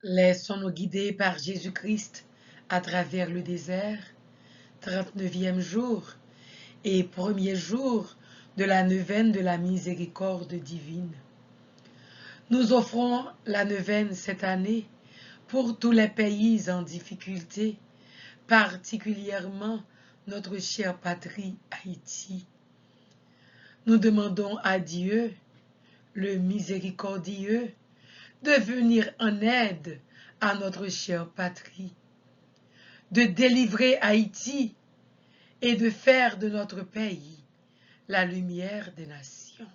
Laissons-nous guider par Jésus-Christ à travers le désert, 39e jour et premier jour de la neuvaine de la miséricorde divine. Nous offrons la neuvaine cette année pour tous les pays en difficulté, particulièrement notre chère patrie Haïti. Nous demandons à Dieu, le miséricordieux, de venir en aide à notre chère patrie, de délivrer Haïti et de faire de notre pays la lumière des nations.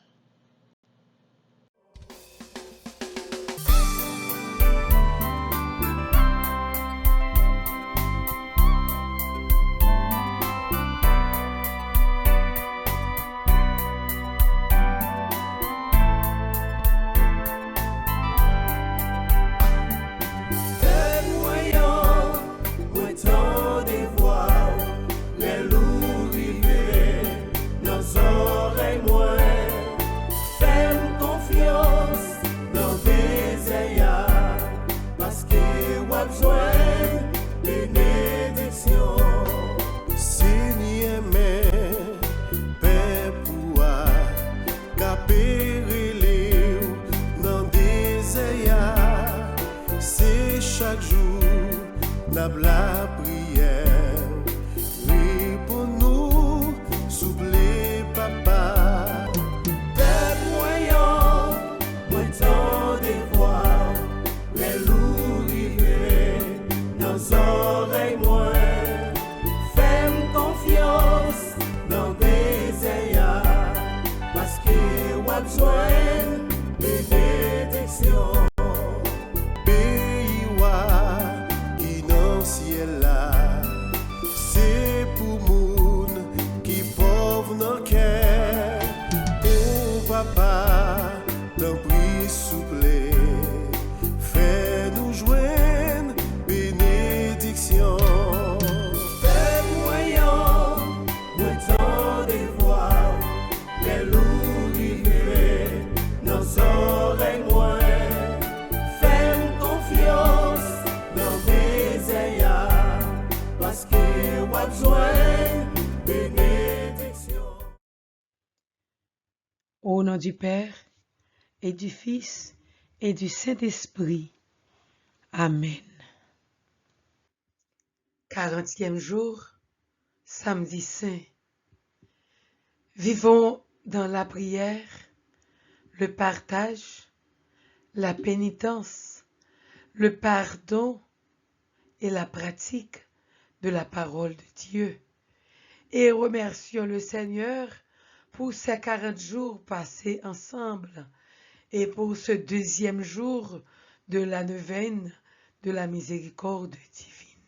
La prière, oui pour nous, s'oublie papa. Père moyen, moi tant de voir, les loups rivés, nos oreilles moins. Fais-moi confiance dans des ayats, parce que我besoin de bénédiction. C'est pour moun qui pauvre dans le cœur. Oh papa, d'un prix souple, fais-nous joindre bénédiction. Fais moyen, moi tant de voir les loups rivés, nos oreilles moins. Fais-moi confiance dans tes ayats, parce que我besoin bénédiction. Au nom du Père et du Fils et du Saint-Esprit. Amen. 40e jour, samedi saint. Vivons dans la prière, le partage, la pénitence, le pardon et la pratique de la parole de Dieu. Et remercions le Seigneur pour ces 40 jours passés ensemble et pour ce deuxième jour de la neuvaine de la miséricorde divine.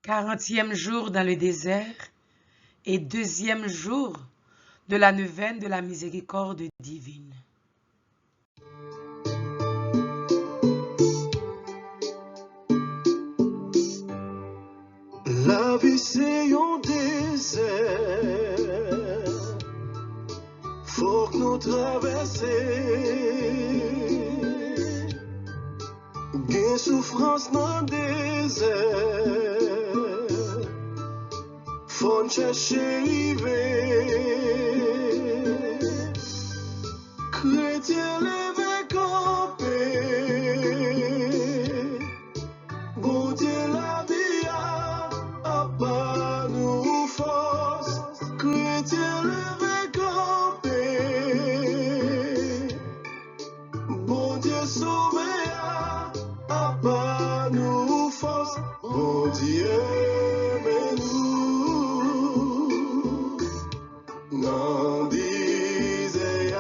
40e jour dans le désert et deuxième jour de la neuvaine de la miséricorde divine. La vie c'est un désert, faut que nous traverser. Gain souffrance dans le désert, faut nous chercher river. Chrétien levé campé, bon Dieu la vie. Pas nous force, chrétien levé campé. Bon Dieu sauvé, à pas nous force. Bon Dieu mais nous n'en disait.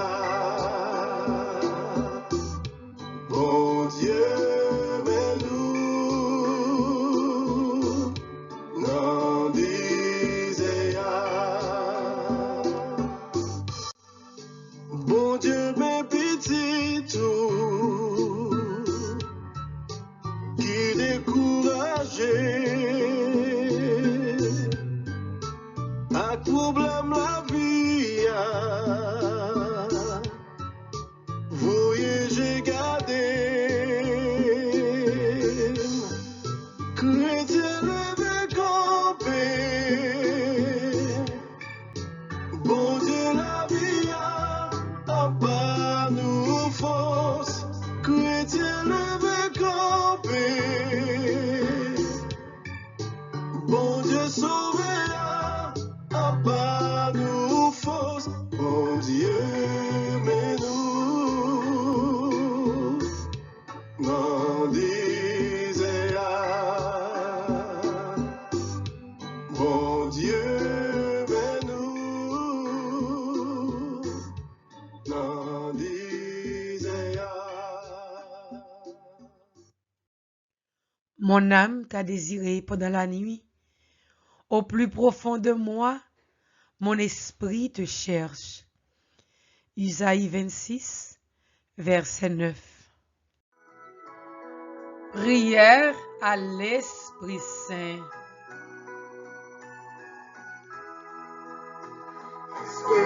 Mon âme t'a désiré pendant la nuit. Au plus profond de moi, mon esprit te cherche. Isaïe 26, verset 9. Prière à l'Esprit Saint. Esprit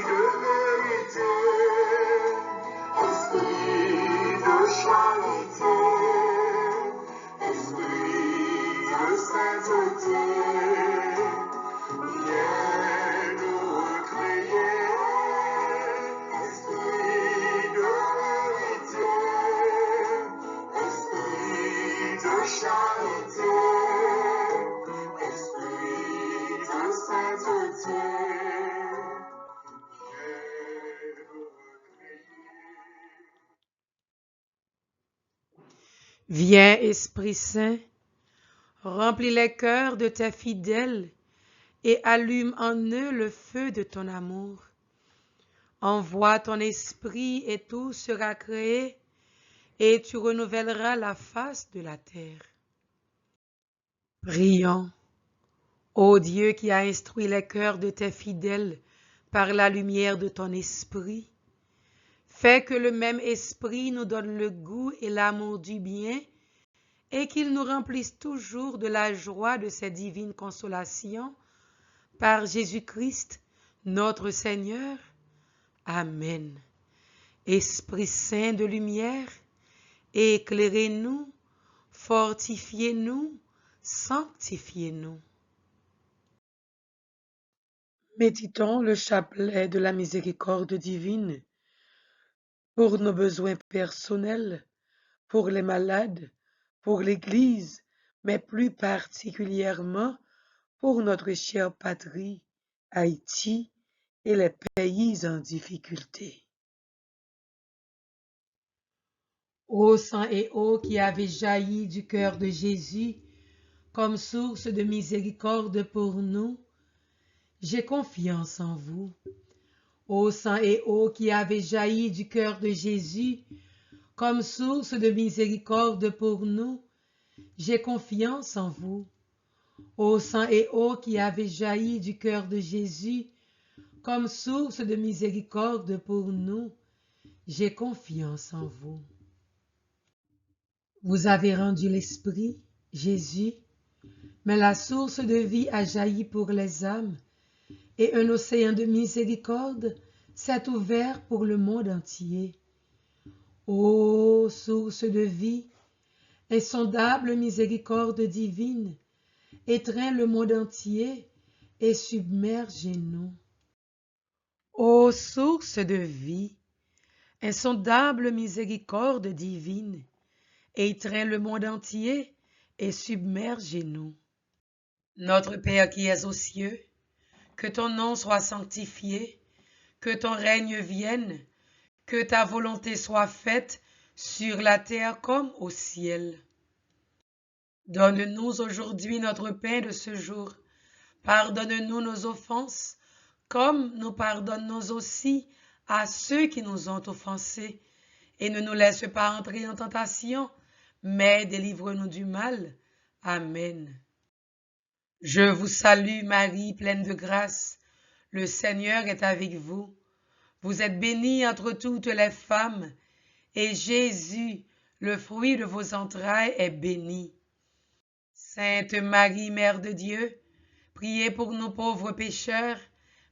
de vérité, esprit de charité, esprit de sainteté, viens nous recréer. Esprit de vérité, esprit de charité, esprit de sainteté. Viens, Esprit Saint, remplis les cœurs de tes fidèles et allume en eux le feu de ton amour. Envoie ton esprit et tout sera créé et tu renouvelleras la face de la terre. Prions. Ô Dieu qui a instruit les cœurs de tes fidèles par la lumière de ton esprit, fais que le même esprit nous donne le goût et l'amour du bien et qu'il nous remplisse toujours de la joie de ces divines consolations par Jésus-Christ, notre Seigneur. Amen. Esprit Saint de lumière, éclairez-nous, fortifiez-nous, sanctifiez-nous. Méditons le chapelet de la miséricorde divine pour nos besoins personnels, pour les malades, pour l'Église, mais plus particulièrement pour notre chère patrie, Haïti, et les pays en difficulté. Ô sang et eau qui avez jailli du cœur de Jésus comme source de miséricorde pour nous, j'ai confiance en vous. Ô sang et eau qui avez jailli du cœur de Jésus comme source de miséricorde pour nous, j'ai confiance en vous. Ô sang et eau qui avez jailli du cœur de Jésus comme source de miséricorde pour nous, j'ai confiance en vous. Vous avez rendu l'Esprit, Jésus, mais la source de vie a jailli pour les âmes, et un océan de miséricorde s'est ouvert pour le monde entier. Ô source de vie, insondable miséricorde divine, étreins le monde entier et submergez-nous. Ô source de vie, insondable miséricorde divine, étreins le monde entier et submergez-nous. Notre Père qui es aux cieux, que ton nom soit sanctifié, que ton règne vienne, que ta volonté soit faite sur la terre comme au ciel. Donne-nous aujourd'hui notre pain de ce jour. Pardonne-nous nos offenses, comme nous pardonnons aussi à ceux qui nous ont offensés. Et ne nous laisse pas entrer en tentation, mais délivre-nous du mal. Amen. Je vous salue Marie, pleine de grâce. Le Seigneur est avec vous. Vous êtes bénie entre toutes les femmes, et Jésus, le fruit de vos entrailles, est béni. Sainte Marie, Mère de Dieu, priez pour nous pauvres pécheurs,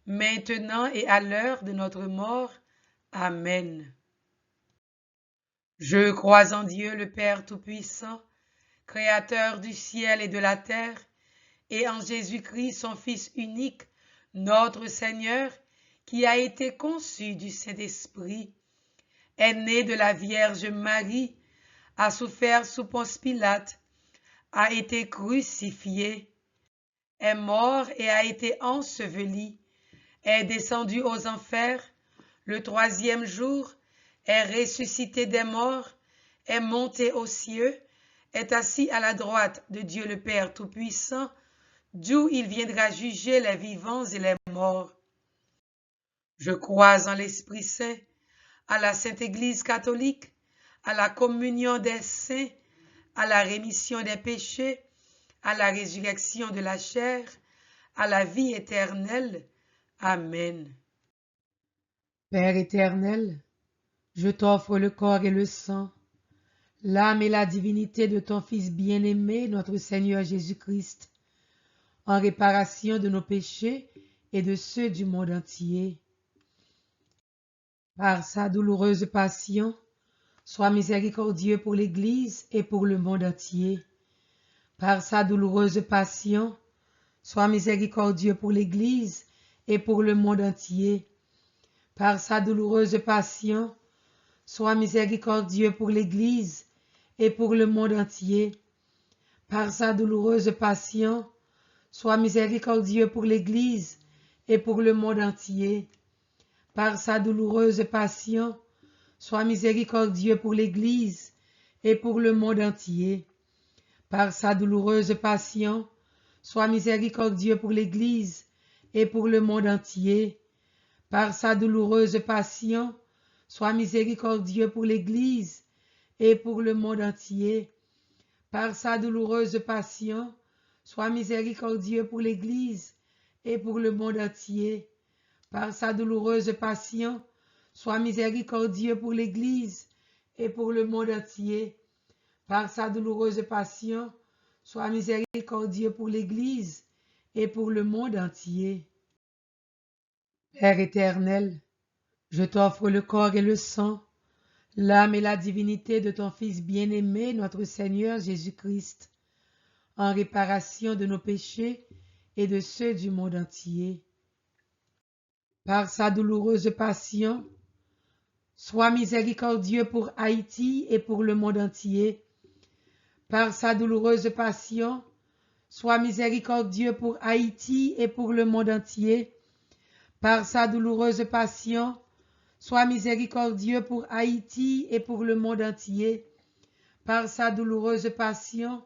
maintenant et à l'heure de notre mort. Amen. Je crois en Dieu, le Père Tout-Puissant, Créateur du ciel et de la terre, et en Jésus-Christ, son Fils unique, notre Seigneur, qui a été conçu du Saint-Esprit, est né de la Vierge Marie, a souffert sous Ponce Pilate, a été crucifié, est mort et a été enseveli, est descendu aux enfers, le troisième jour, est ressuscité des morts, est monté aux cieux, est assis à la droite de Dieu le Père Tout-Puissant, d'où il viendra juger les vivants et les morts. Je crois en l'Esprit Saint, à la Sainte Église catholique, à la communion des saints, à la rémission des péchés, à la résurrection de la chair, à la vie éternelle. Amen. Père éternel, je t'offre le corps et le sang, l'âme et la divinité de ton Fils bien-aimé, notre Seigneur Jésus-Christ, en réparation de nos péchés et de ceux du monde entier. Par sa douloureuse passion, sois miséricordieux pour l'Église et pour le monde entier. Par sa douloureuse passion, sois miséricordieux pour l'Église et pour le monde entier. Par sa douloureuse passion, sois miséricordieux pour l'Église et pour le monde entier. Par sa douloureuse passion, sois miséricordieux pour l'Église et pour le monde entier. Par sa douloureuse passion, sois miséricordieux pour l'Église et pour le monde entier. Par sa douloureuse passion, sois miséricordieux pour l'Église et pour le monde entier. Par sa douloureuse passion, sois miséricordieux pour l'Église et pour le monde entier. Par sa douloureuse passion, sois miséricordieux pour l'Église et pour le monde entier. Par sa douloureuse passion, sois miséricordieux pour l'Église et pour le monde entier. Par sa douloureuse passion, sois miséricordieux pour l'Église et pour le monde entier. Père éternel, je t'offre le corps et le sang, l'âme et la divinité de ton Fils bien-aimé, notre Seigneur Jésus-Christ, en réparation de nos péchés et de ceux du monde entier. Par sa douloureuse passion, sois miséricordieux pour Haïti et pour le monde entier. Par sa douloureuse passion, sois miséricordieux pour Haïti et pour le monde entier. Par sa douloureuse passion, sois miséricordieux pour Haïti et pour le monde entier. Par sa douloureuse passion,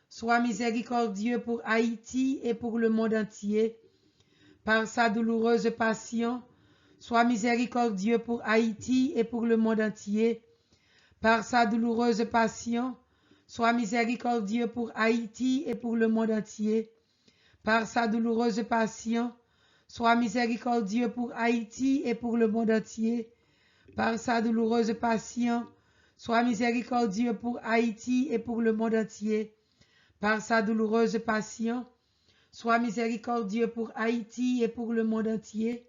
sois miséricordieux pour Haïti et pour le monde entier. Par sa douloureuse passion, sois miséricordieux pour Haïti et pour le monde entier. Par sa douloureuse passion, sois miséricordieux pour Haïti et pour le monde entier. Par sa douloureuse passion, sois miséricordieux pour Haïti et pour le monde entier. Par sa douloureuse passion, sois miséricordieux pour Haïti et pour le monde entier. Par sa douloureuse passion, sois miséricordieux pour Haïti et pour le monde entier.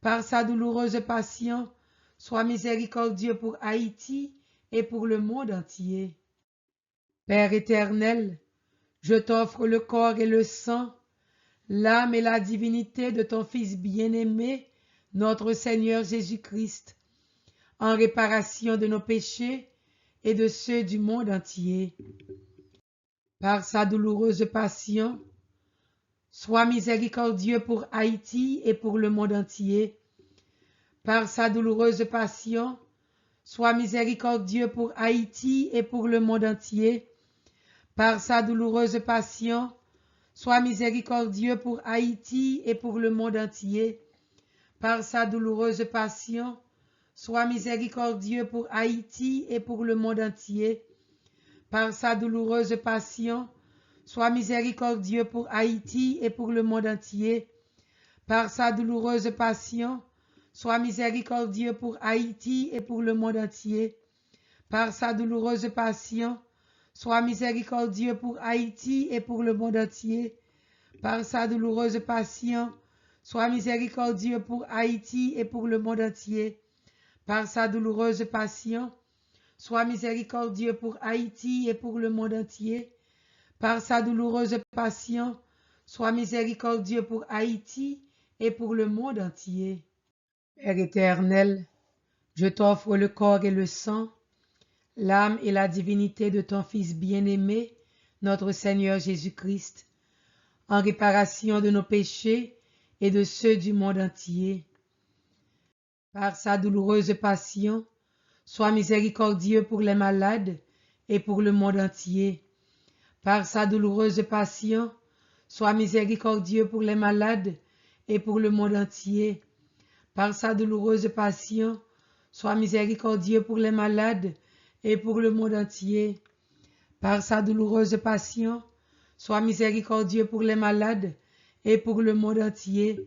Par sa douloureuse passion, sois miséricordieux pour Haïti et pour le monde entier. Père éternel, je t'offre le corps et le sang, l'âme et la divinité de ton Fils bien-aimé, notre Seigneur Jésus-Christ, en réparation de nos péchés et de ceux du monde entier. Par sa douloureuse passion, sois miséricordieux pour Haïti et pour le monde entier. Par sa douloureuse passion, sois miséricordieux pour Haïti et pour le monde entier. Par sa douloureuse passion, sois miséricordieux pour Haïti et pour le monde entier. Par sa douloureuse passion, sois miséricordieux pour Haïti et pour le monde entier. Par sa douloureuse passion, sois miséricordieux pour Haïti et pour le monde entier. Par sa douloureuse passion, sois miséricordieux pour Haïti et pour le monde entier. Par sa douloureuse passion, sois miséricordieux pour Haïti et pour le monde entier. Par sa douloureuse passion, sois miséricordieux pour Haïti et pour le monde entier. Par sa douloureuse passion, sois miséricordieux pour Haïti et pour le monde entier. Par sa douloureuse passion, sois miséricordieux pour Haïti et pour le monde entier. Père éternel, je t'offre le corps et le sang, l'âme et la divinité de ton Fils bien-aimé, notre Seigneur Jésus-Christ, en réparation de nos péchés et de ceux du monde entier. Par sa douloureuse passion, sois miséricordieux pour les malades et pour le monde entier. Par sa douloureuse passion, sois miséricordieux pour les malades et pour le monde entier. Par sa douloureuse passion, sois miséricordieux pour les malades et pour le monde entier. par sa douloureuse passion, sois miséricordieux pour les malades et pour le monde entier.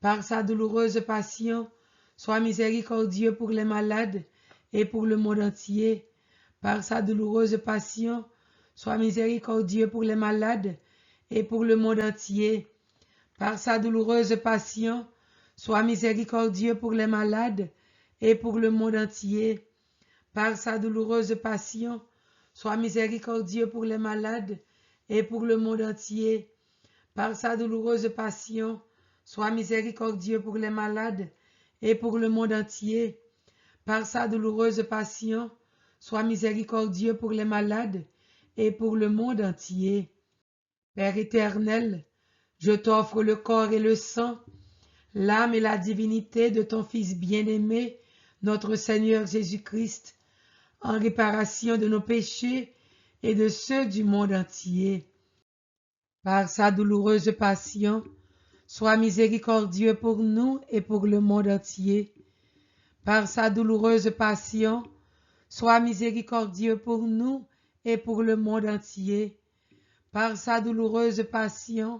Par sa douloureuse passion, sois miséricordieux pour les malades et pour le monde entier. Par sa douloureuse passion, sois miséricordieux pour les malades et pour le monde entier. Par sa douloureuse passion, sois miséricordieux pour les malades et pour le monde entier. Par sa douloureuse passion, sois miséricordieux pour les malades et pour le monde entier. Par sa douloureuse passion, sois miséricordieux pour les malades et pour le monde entier. Par sa douloureuse passion, sois miséricordieux pour les malades et pour le monde entier. Père éternel, je t'offre le corps et le sang, l'âme et la divinité de ton Fils bien-aimé, notre Seigneur Jésus-Christ, en réparation de nos péchés et de ceux du monde entier. Par sa douloureuse passion, sois miséricordieux pour nous et pour le monde entier. Par sa douloureuse passion, sois miséricordieux pour nous et pour le monde entier. Par sa douloureuse passion,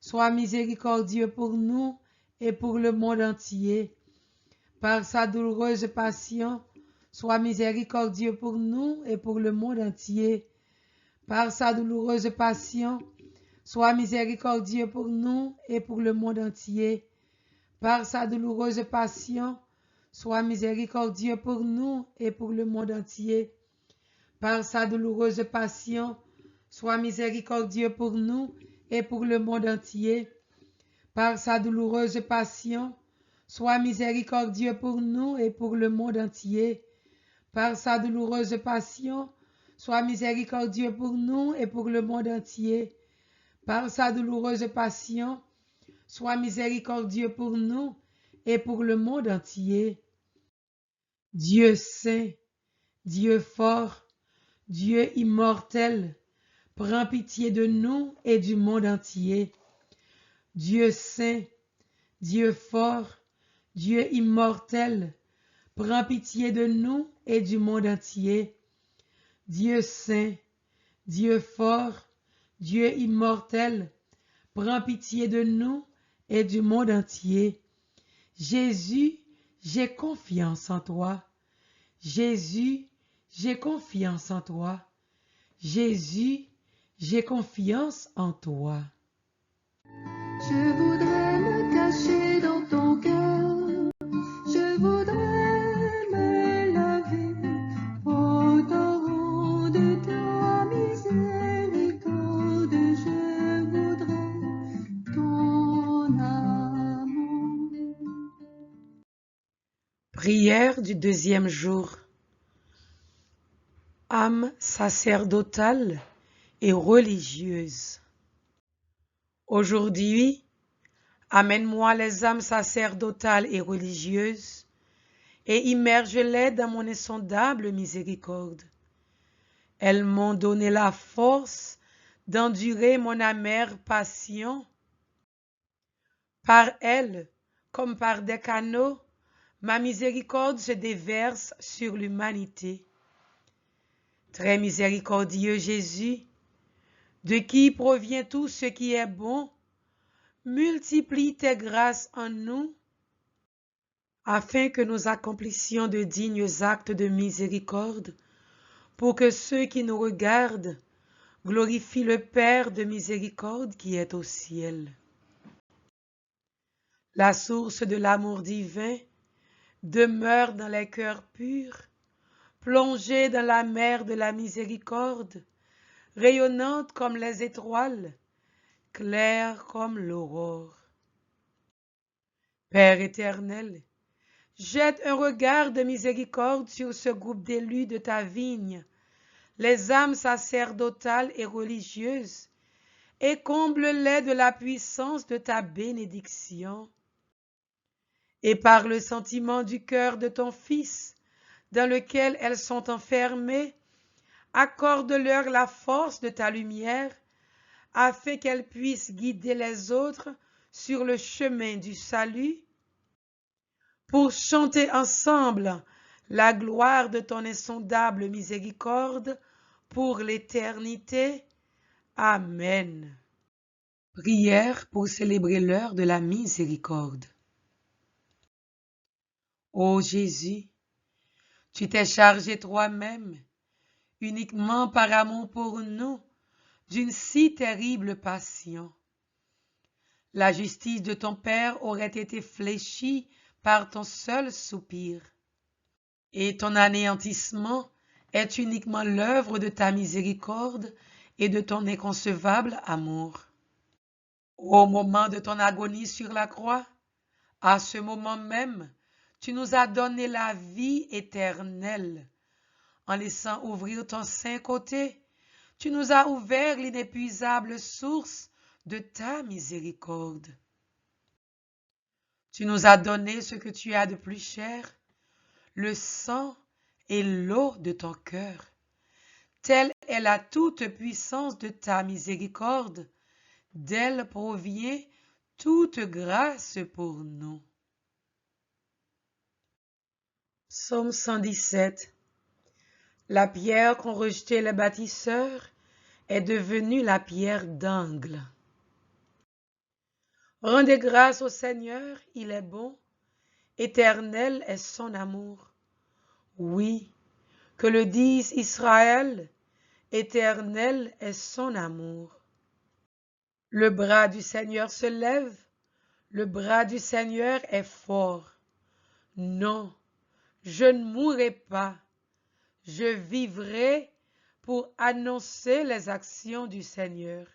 sois miséricordieux pour nous et pour le monde entier. Par sa douloureuse passion, sois miséricordieux pour nous et pour le monde entier. Par sa douloureuse passion, sois miséricordieux pour nous et pour le monde entier. Par sa douloureuse passion, sois miséricordieux pour nous et pour le monde entier. Par sa douloureuse passion, sois miséricordieux pour nous et pour le monde entier. Par sa douloureuse passion, sois miséricordieux pour nous et pour le monde entier. Par sa douloureuse passion, sois miséricordieux pour nous et pour le monde entier. Par sa douloureuse passion, sois miséricordieux pour nous et pour le monde entier. Dieu saint, Dieu fort, Dieu immortel, prends pitié de nous et du monde entier. Dieu saint, Dieu fort, Dieu immortel, prends pitié de nous et du monde entier. Dieu saint, Dieu fort, Dieu immortel, prends pitié de nous et du monde entier. Jésus, j'ai confiance en toi. Jésus, j'ai confiance en toi. Jésus, j'ai confiance en toi. Je voudrais me cacher dans ton cœur, je voudrais me laver au torrent de ta miséricorde, je voudrais ton amour. Prière du deuxième jour. Âme sacerdotale et religieuse. Aujourd'hui, amène-moi les âmes sacerdotales et religieuses et immerge-les dans mon insondable miséricorde. Elles m'ont donné la force d'endurer mon amère passion. Par elles, comme par des canaux, ma miséricorde se déverse sur l'humanité. Très miséricordieux Jésus, de qui provient tout ce qui est bon, multiplie tes grâces en nous, afin que nous accomplissions de dignes actes de miséricorde, pour que ceux qui nous regardent glorifient le Père de miséricorde qui est au ciel. La source de l'amour divin demeure dans les cœurs purs, plongés dans la mer de la miséricorde, rayonnante comme les étoiles, claire comme l'aurore. Père éternel, jette un regard de miséricorde sur ce groupe d'élus de ta vigne, les âmes sacerdotales et religieuses, et comble-les de la puissance de ta bénédiction. Et par le sentiment du cœur de ton Fils, dans lequel elles sont enfermées, accorde-leur la force de ta lumière, afin qu'elles puissent guider les autres sur le chemin du salut, pour chanter ensemble la gloire de ton insondable miséricorde pour l'éternité. Amen. Prière pour célébrer l'heure de la miséricorde. Ô Jésus, tu t'es chargé toi-même, uniquement par amour pour nous, d'une si terrible passion. La justice de ton Père aurait été fléchie par ton seul soupir, et ton anéantissement est uniquement l'œuvre de ta miséricorde et de ton inconcevable amour. Au moment de ton agonie sur la croix, à ce moment même, tu nous as donné la vie éternelle. En laissant ouvrir ton saint côté, tu nous as ouvert l'inépuisable source de ta miséricorde. Tu nous as donné ce que tu as de plus cher, le sang et l'eau de ton cœur. Telle est la toute-puissance de ta miséricorde, d'elle provient toute grâce pour nous. Psaume 117. La pierre qu'ont rejetée les bâtisseurs est devenue la pierre d'angle. Rendez grâce au Seigneur, il est bon, éternel est son amour. Oui, que le dise Israël, éternel est son amour. Le bras du Seigneur se lève, le bras du Seigneur est fort. Non, je ne mourrai pas, je vivrai pour annoncer les actions du Seigneur.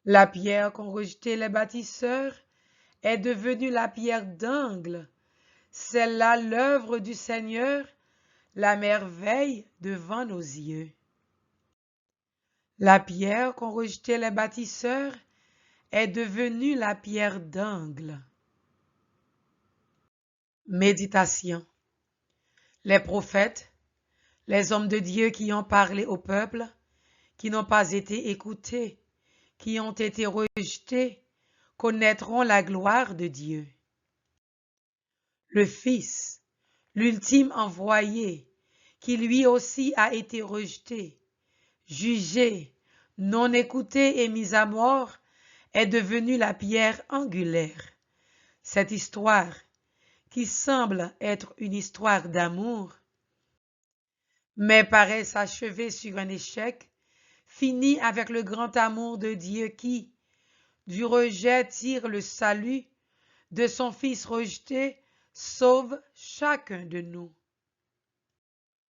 La pierre qu'ont rejetée les bâtisseurs est devenue la pierre d'angle. C'est là l'œuvre du Seigneur, la merveille devant nos yeux. La pierre qu'ont rejetée les bâtisseurs est devenue la pierre d'angle. Méditation. Les prophètes, les hommes de Dieu qui ont parlé au peuple, qui n'ont pas été écoutés, qui ont été rejetés, connaîtront la gloire de Dieu. Le Fils, l'ultime envoyé, qui lui aussi a été rejeté, jugé, non écouté et mis à mort, est devenu la pierre angulaire. Cette histoire, qui semble être une histoire d'amour, mais paraît s'achever sur un échec, finit avec le grand amour de Dieu qui, du rejet tire le salut, de son Fils rejeté, sauve chacun de nous.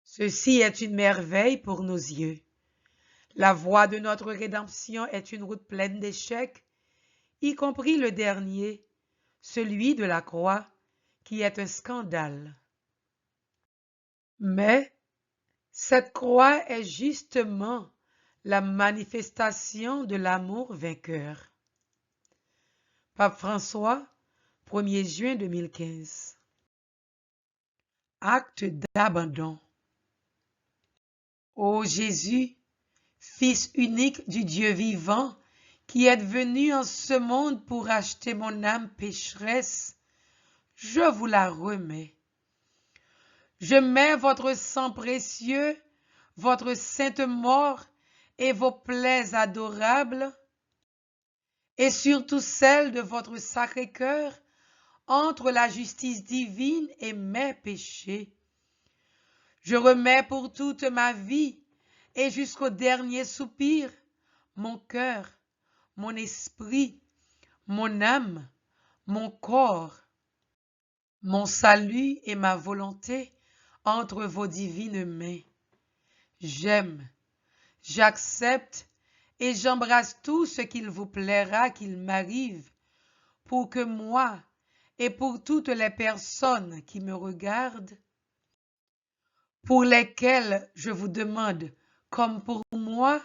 Ceci est une merveille pour nos yeux. La voie de notre rédemption est une route pleine d'échecs, y compris le dernier, celui de la croix, qui est un scandale. Mais cette croix est justement la manifestation de l'amour vainqueur. Pape François, 1er juin 2015. Acte d'abandon. Ô Jésus, Fils unique du Dieu vivant, qui êtes venu en ce monde pour acheter mon âme pécheresse, je vous la remets. Je mets votre sang précieux, votre sainte mort et vos plaies adorables, et surtout celle de votre Sacré-Cœur, entre la justice divine et mes péchés. Je remets pour toute ma vie et jusqu'au dernier soupir mon cœur, mon esprit, mon âme, mon corps, mon salut et ma volonté entre vos divines mains. J'aime, j'accepte et j'embrasse tout ce qu'il vous plaira qu'il m'arrive, pour que moi et pour toutes les personnes qui me regardent, pour lesquelles je vous demande, comme pour moi,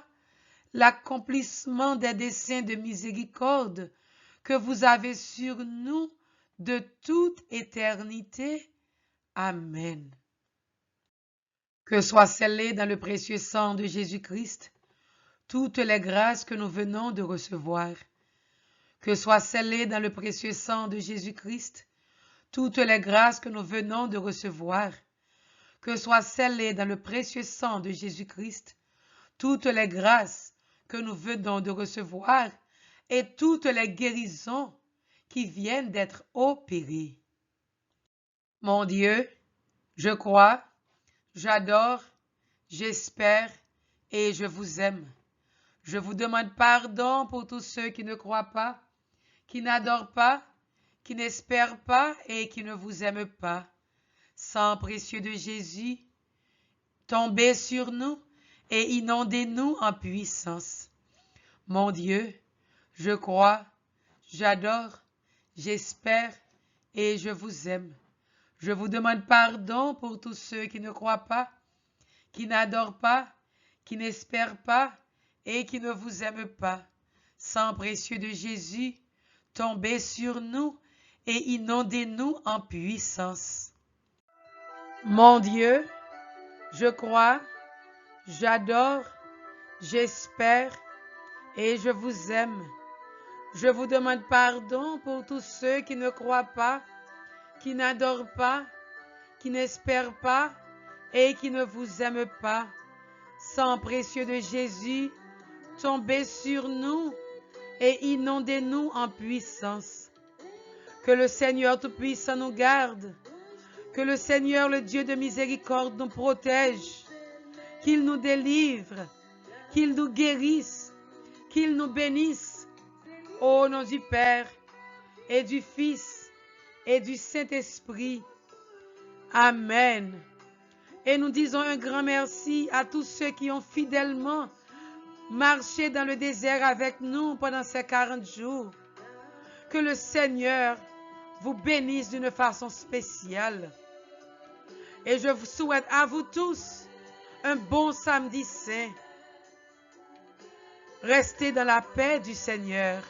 l'accomplissement des desseins de miséricorde que vous avez sur nous de toute éternité. Amen. Que soient scellées dans le précieux sang de Jésus-Christ toutes les grâces que nous venons de recevoir. Que soient scellées dans le précieux sang de Jésus-Christ toutes les grâces que nous venons de recevoir. que soient scellées dans le précieux sang de Jésus-Christ toutes les grâces que nous venons de recevoir et toutes les guérisons qui viennent d'être opérées. Mon Dieu, je crois, j'adore, j'espère et je vous aime. Je vous demande pardon pour tous ceux qui ne croient pas, qui n'adorent pas, qui n'espèrent pas et qui ne vous aiment pas. Sang précieux de Jésus, tombez sur nous et inondez-nous en puissance. Mon Dieu, je crois, j'adore, j'espère et je vous aime. Je vous demande pardon pour tous ceux qui ne croient pas, qui n'adorent pas, qui n'espèrent pas et qui ne vous aiment pas. Sang précieux de Jésus, tombez sur nous et inondez-nous en puissance. Mon Dieu, je crois, j'adore, j'espère et je vous aime. Je vous demande pardon pour tous ceux qui ne croient pas, qui n'adorent pas, qui n'espèrent pas et qui ne vous aiment pas. Sang précieux de Jésus, tombez sur nous et inondez-nous en puissance. Que le Seigneur Tout-Puissant nous garde, que le Seigneur, le Dieu de miséricorde, nous protège, qu'il nous délivre, qu'il nous guérisse, qu'il nous bénisse. Au nom du Père et du Fils et du Saint-Esprit. Amen. Et nous disons un grand merci à tous ceux qui ont fidèlement marché dans le désert avec nous pendant ces 40 jours. Que le Seigneur vous bénisse d'une façon spéciale. Et je vous souhaite à vous tous un bon samedi saint. Restez dans la paix du Seigneur.